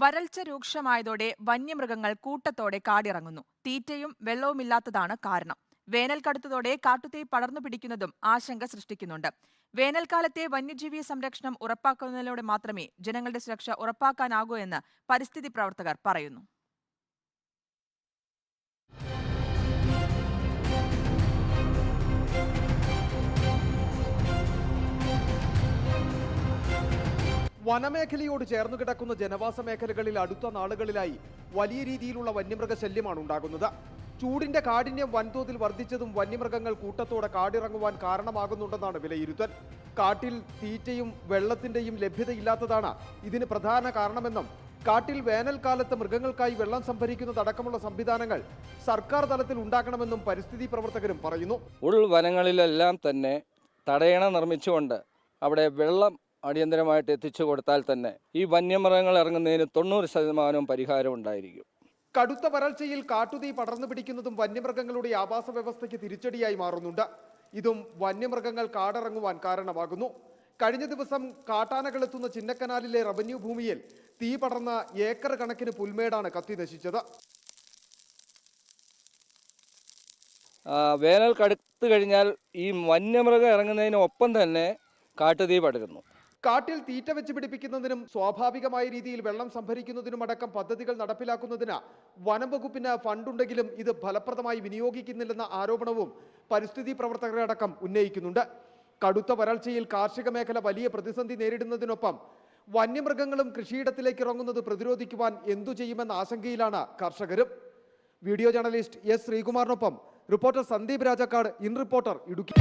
വരൾച്ച രൂക്ഷമായതോടെ വന്യമൃഗങ്ങൾ കൂട്ടത്തോടെ കാടിറങ്ങുന്നു. തീറ്റയും വെള്ളവുമില്ലാത്തതാണ് കാരണം. വേനൽ കടുത്തതോടെ കാട്ടുതീ പടർന്നു പിടിക്കുന്നതും ആശങ്ക സൃഷ്ടിക്കുന്നുണ്ട്. വേനൽക്കാലത്തെ വന്യജീവി സംരക്ഷണം ഉറപ്പാക്കുന്നതിലൂടെ മാത്രമേ ജനങ്ങളുടെ സുരക്ഷ ഉറപ്പാക്കാനാകൂ എന്ന് പരിസ്ഥിതി പ്രവർത്തകർ പറയുന്നു. വനമേഖലയോട് ചേർന്നു കിടക്കുന്ന ജനവാസ മേഖലകളിൽ അടുത്ത നാളുകളിലായി വലിയ രീതിയിലുള്ള വന്യമൃഗശല്യമാണ് ഉണ്ടാകുന്നത്. ചൂടിന്റെ കാഠിന്യം വൻതോതിൽ വർദ്ധിച്ചതും വന്യമൃഗങ്ങൾ കൂട്ടത്തോടെ കാടിറങ്ങുവാൻ കാരണമാകുന്നുണ്ടെന്നാണ് വിലയിരുത്തൽ. കാട്ടിൽ തീറ്റയും വെള്ളത്തിന്റെയും ലഭ്യതയില്ലാത്തതാണ് ഇതിന് പ്രധാന കാരണമെന്നും കാട്ടിൽ വേനൽക്കാലത്ത് മൃഗങ്ങൾക്കായി വെള്ളം സംഭരിക്കുന്നതടക്കമുള്ള സംവിധാനങ്ങൾ സർക്കാർ തലത്തിൽ ഉണ്ടാക്കണമെന്നും പരിസ്ഥിതി പ്രവർത്തകരും പറയുന്നു. ഉൾവനങ്ങളിലെല്ലാം തന്നെ തടയണ നിർമ്മിച്ചുകൊണ്ട് അവിടെ വെള്ളം അടിയന്തരമായിട്ട് എത്തിച്ചു കൊടുത്താൽ തന്നെ ഈ വന്യമൃഗങ്ങൾ ഇറങ്ങുന്നതിന് 90% പരിഹാരം ഉണ്ടായിരിക്കും. കടുത്ത വരൾച്ചയിൽ കാട്ടുതീ പടർന്നു പിടിക്കുന്നതും വന്യമൃഗങ്ങളുടെ ആവാസ വ്യവസ്ഥയ്ക്ക് തിരിച്ചടിയായി മാറുന്നുണ്ട്. ഇതും വന്യമൃഗങ്ങൾ കാടിറങ്ങുവാൻ കാരണമാകുന്നു. കഴിഞ്ഞ ദിവസം കാട്ടാനകളെത്തുന്ന ചിന്നക്കനാലിലെ റവന്യൂ ഭൂമിയിൽ തീ പടർന്ന ഏക്കർ കണക്കിന് പുൽമേടാണ് കത്തി നശിച്ചത്. വേനൽ കടുത്തു കഴിഞ്ഞാൽ ഈ വന്യമൃഗം ഇറങ്ങുന്നതിനൊപ്പം തന്നെ കാട്ടുതീ പടരുന്നു. കാട്ടിൽ തീറ്റ വെച്ച് പിടിപ്പിക്കുന്നതിനും സ്വാഭാവികമായ രീതിയിൽ വെള്ളം സംഭരിക്കുന്നതിനുമടക്കം പദ്ധതികൾ നടപ്പിലാക്കുന്നതിന് വനം വകുപ്പിന് ഫണ്ടുണ്ടെങ്കിലും ഇത് ഫലപ്രദമായി വിനിയോഗിക്കുന്നില്ലെന്ന ആരോപണവും പരിസ്ഥിതി പ്രവർത്തകരടക്കം ഉന്നയിക്കുന്നുണ്ട്. കടുത്ത വരൾച്ചയിൽ കാർഷിക മേഖല വലിയ പ്രതിസന്ധി നേരിടുന്നതിനൊപ്പം വന്യമൃഗങ്ങളും കൃഷിയിടത്തിലേക്ക് ഇറങ്ങുന്നത് പ്രതിരോധിക്കുവാൻ എന്തു ചെയ്യുമെന്ന ആശങ്കയിലാണ് കർഷകരും. വീഡിയോ ജേർണലിസ്റ്റ് എസ് ശ്രീകുമാറിനൊപ്പം reporter Sandeep Rajakkad, in reporter, Idukki.